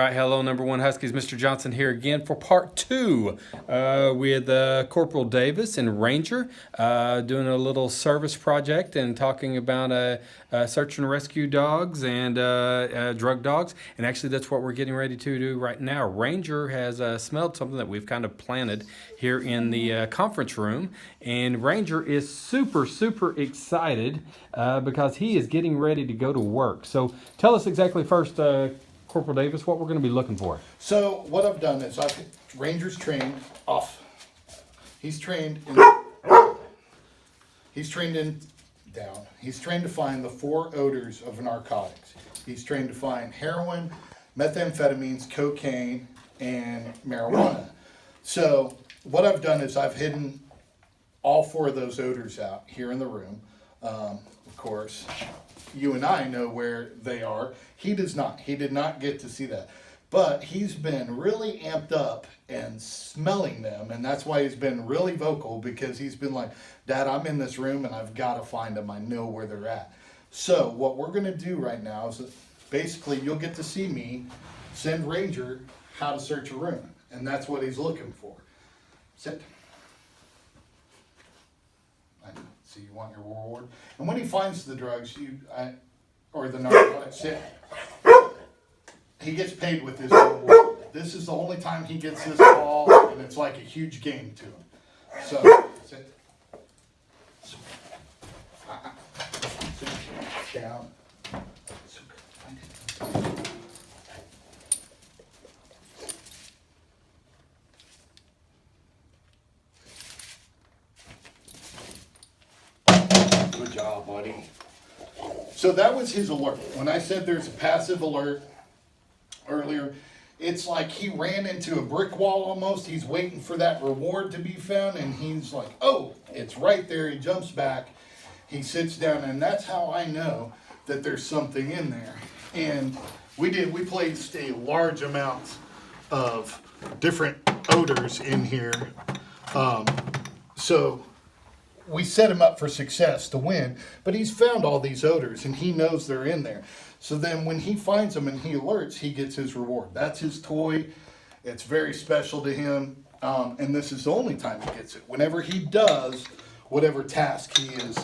right, hello, number one Huskies. Mr. Johnson here again for part two with Corporal Davis and Ranger doing a little service project and talking about search and rescue dogs and drug dogs. And actually, that's what we're getting ready to do right now. Ranger has smelled something that we've kind of planted here in the conference room. And Ranger is super, super excited because he is getting ready to go to work. So tell us exactly first, Corporal Davis, what we're going to be looking for. So what I've done is Ranger's trained off. He's trained in down. He's trained to find the 4 odors of narcotics. He's trained to find heroin, methamphetamines, cocaine, and marijuana. So what I've done is I've hidden all 4 of those odors out here in the room. Of course, you and I know where they are. He does not. He did not get to see that. But he's been really amped up and smelling them. And that's why he's been really vocal, because he's been like, Dad, I'm in this room and I've got to find them. I know where they're at. So what we're going to do right now is basically you'll get to see me send Ranger how to search a room. And that's what he's looking for. Sit. So you want your reward. And when he finds the drugs, or the narcotics, he gets paid with his reward. This is the only time he gets this call, and it's like a huge game to him. So, sit. Sit down. Good job, buddy. So that was his alert. When I said there's a passive alert earlier, it's like he ran into a brick wall almost. He's waiting for that reward to be found, and he's like, oh, it's right there. He jumps back. He sits down, and that's how I know that there's something in there. And we placed a large amount of different odors in here. So we set him up for success to win, but he's found all these odors and he knows they're in there. So then when he finds them and he alerts, he gets his reward. That's his toy. It's very special to him. And this is the only time he gets it. Whenever he does whatever task he is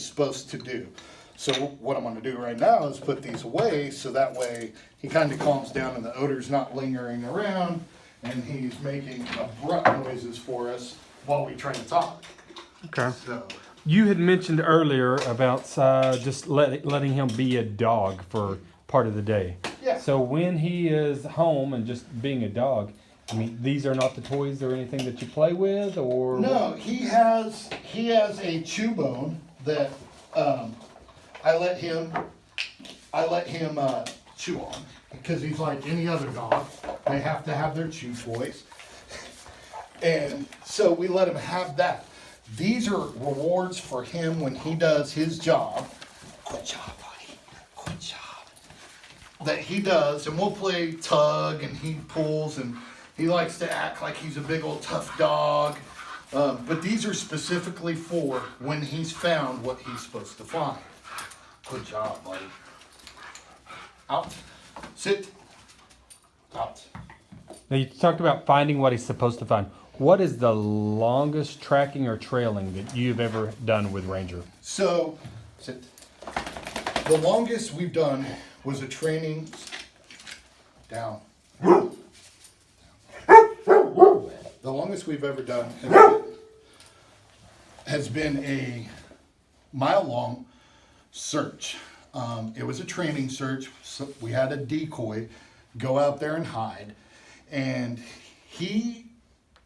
supposed to do. So what I'm going to do right now is put these away so that way he kind of calms down and the odor's not lingering around and he's making abrupt noises for us while we try to talk. Okay. So, You had mentioned earlier about just letting him be a dog for part of the day. Yeah. So when he is home and just being a dog, I mean, these are not the toys or anything that you play with, or no, he has a chew bone that I let him chew on because he's like any other dog. They have to have their chew toys, and so we let him have that. These are rewards for him when he does his job. Good job, buddy. Good job. That he does, and we'll play tug, and he pulls, and he likes to act like he's a big old tough dog. But these are specifically for when he's found what he's supposed to find. Good job, buddy. Out. Sit. Out. Now you talked about finding what he's supposed to find. What is the longest tracking or trailing that you've ever done with Ranger? So, sit. The longest we've done was a training down. The longest we've ever done has been a mile-long search. It was a training search. So we had a decoy go out there and hide, and he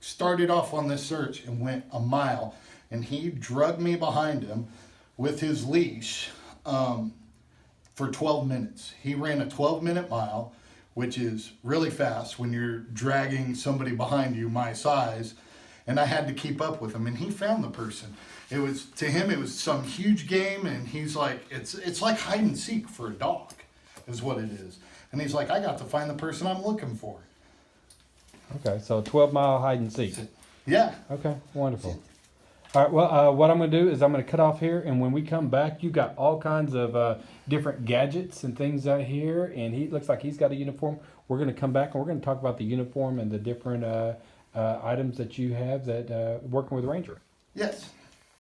started off on this search and went a mile, and he dragged me behind him with his leash for 12 minutes. He ran a 12-minute mile, which is really fast when you're dragging somebody behind you my size, and I had to keep up with him, and he found the person. To him it was some huge game, and he's like, it's like hide and seek for a dog is what it is. And he's like, I got to find the person I'm looking for. Okay, so a 12-mile hide and seek. Yeah. Okay, wonderful. All right. Well, what I'm going to do is I'm going to cut off here, and when we come back, you got all kinds of different gadgets and things out here, and he looks like he's got a uniform. We're going to come back and we're going to talk about the uniform and the different items that you have that working with Ranger. Yes.